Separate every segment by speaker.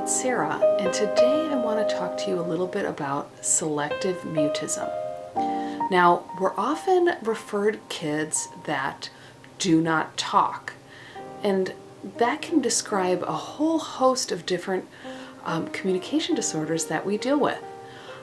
Speaker 1: it's Sarah, and today I want to talk to you a little bit about selective mutism. Now, we're often referred kids that do not talk, and that can describe a whole host of different communication disorders that we deal with.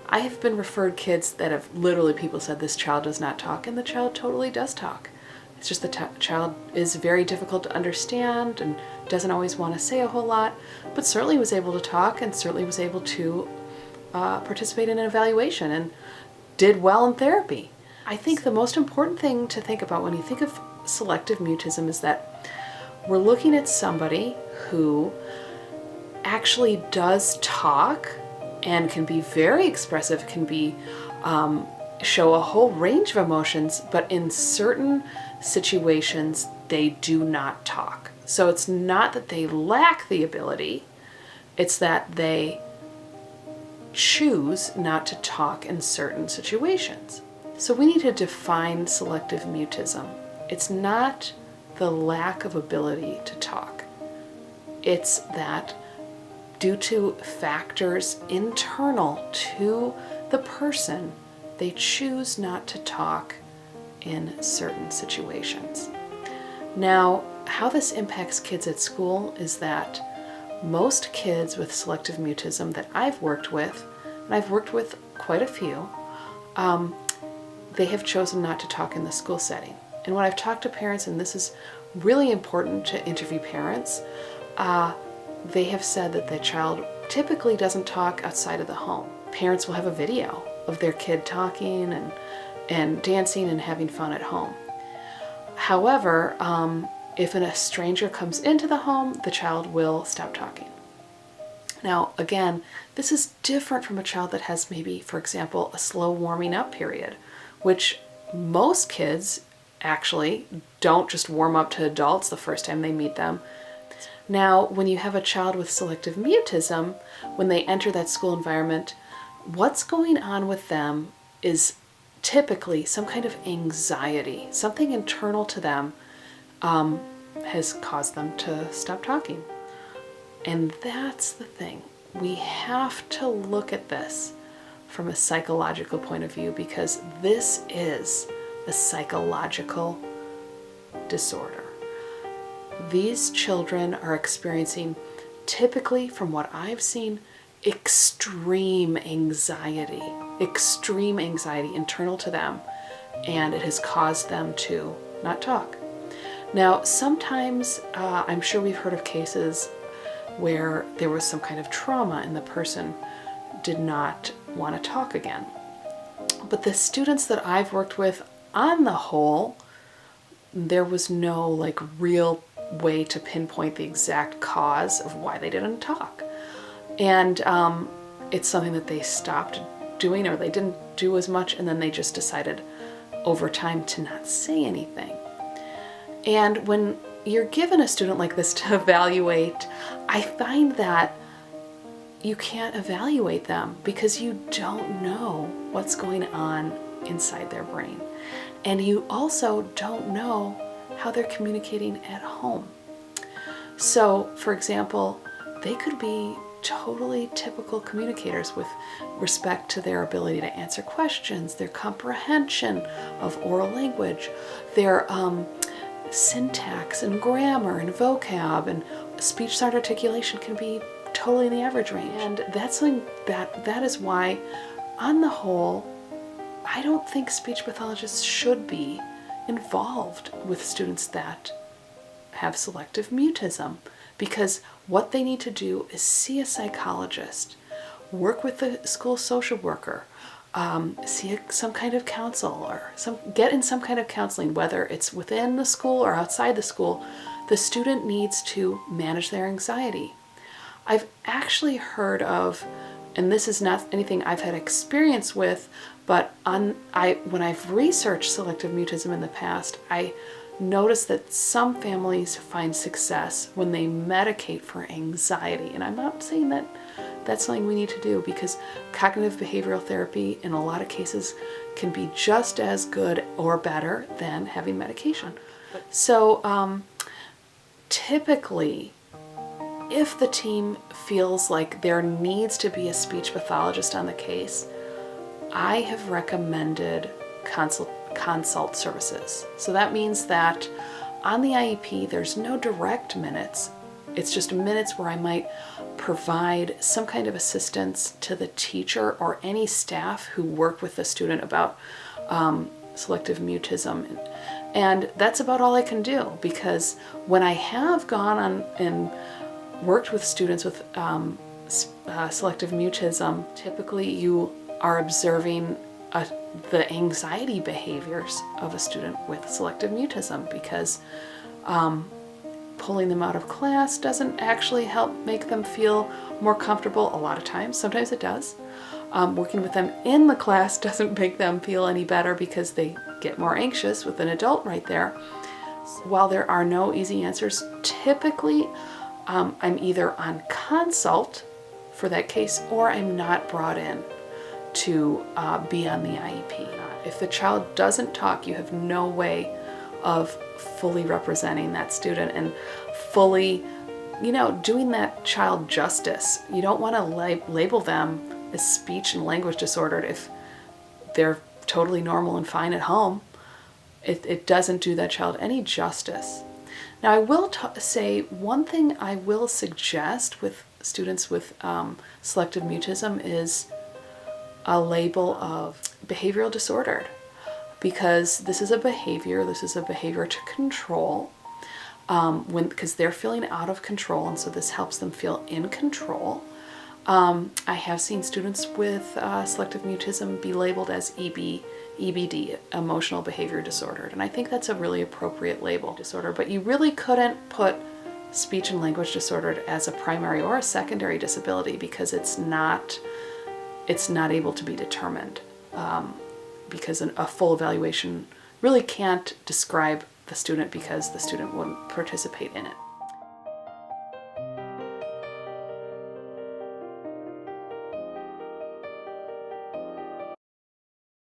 Speaker 1: I have been referred kids that have literally people said this child does not talk, and the child totally does talk. It's just the child is very difficult to understand and doesn't always want to say a whole lot, but certainly was able to talk and certainly was able to participate in an evaluation and did well in therapy. I think the most important thing to think about when you think of selective mutism is that we're looking at somebody who actually does talk and can be very expressive, can be show a whole range of emotions, but in certain situations they do not talk. So it's not that they lack the ability, it's that they choose not to talk in certain situations. So we need to define selective mutism. It's not the lack of ability to talk. It's that due to factors internal to the person, they choose not to talk in certain situations. Now, how this impacts kids at school is that most kids with selective mutism that I've worked with, and I've worked with quite a few, they have chosen not to talk in the school setting. And when I've talked to parents, and this is really important to interview parents, they have said that the child typically doesn't talk outside of the home. Parents will have a video of their kid talking and dancing and having fun at home. However, if a stranger comes into the home, the child will stop talking. Now, again, this is different from a child that has maybe, for example, a slow warming up period, which most kids actually don't just warm up to adults the first time they meet them. Now, when you have a child with selective mutism, when they enter that school environment, what's going on with them is typically some kind of anxiety. Something internal to them has caused them to stop talking. And that's the thing. We have to look at this from a psychological point of view, because this is a psychological disorder. These children are experiencing, typically from what I've seen, extreme anxiety internal to them, and it has caused them to not talk. Now, sometimes I'm sure we've heard of cases where there was some kind of trauma and the person did not want to talk again. But the students that I've worked with, on the whole, there was no real way to pinpoint the exact cause of why they didn't talk. And it's something that they stopped doing, or they didn't do as much, and then they just decided over time to not say anything. And when you're given a student like this to evaluate, I find that you can't evaluate them because you don't know what's going on inside their brain. And you also don't know how they're communicating at home. So, for example, they could be totally typical communicators with respect to their ability to answer questions, their comprehension of oral language, their syntax and grammar and vocab and speech sound articulation can be totally in the average range. And that's something that is why, on the whole, I don't think speech pathologists should be involved with students that have selective mutism, because what they need to do is see a psychologist, work with the school social worker, see some kind of counselor, get in some kind of counseling, whether it's within the school or outside the school. The student needs to manage their anxiety. I've actually heard of, and this is not anything I've had experience with, but when I've researched selective mutism in the past, I noticed that some families find success when they medicate for anxiety. And I'm not saying that that's something we need to do, because cognitive behavioral therapy in a lot of cases can be just as good or better than having medication. So typically if the team feels like there needs to be a speech pathologist on the case, I have recommended consult services. So that means that on the IEP, there's no direct minutes. It's just minutes where I might provide some kind of assistance to the teacher or any staff who work with the student about selective mutism. And that's about all I can do, because when I have gone on and worked with students with selective mutism, typically you are observing the anxiety behaviors of a student with selective mutism, because pulling them out of class doesn't actually help make them feel more comfortable a lot of times. Sometimes it does. Working with them in the class doesn't make them feel any better because they get more anxious with an adult right there. While there are no easy answers, typically I'm either on consult for that case or I'm not brought in to be on the IEP. If the child doesn't talk, you have no way of fully representing that student and fully, doing that child justice. You don't want to label them as speech and language disordered if they're totally normal and fine at home. It doesn't do that child any justice. Now, I will say one thing I will suggest with students with selective mutism is a label of behavioral disordered, because this is a behavior to control, because they're feeling out of control, and so this helps them feel in control. I have seen students with selective mutism be labeled as EBD, emotional behavior disordered, and I think that's a really appropriate label disorder, but you really couldn't put speech and language disordered as a primary or a secondary disability because it's not able to be determined, because a full evaluation really can't describe the student because the student wouldn't participate in it.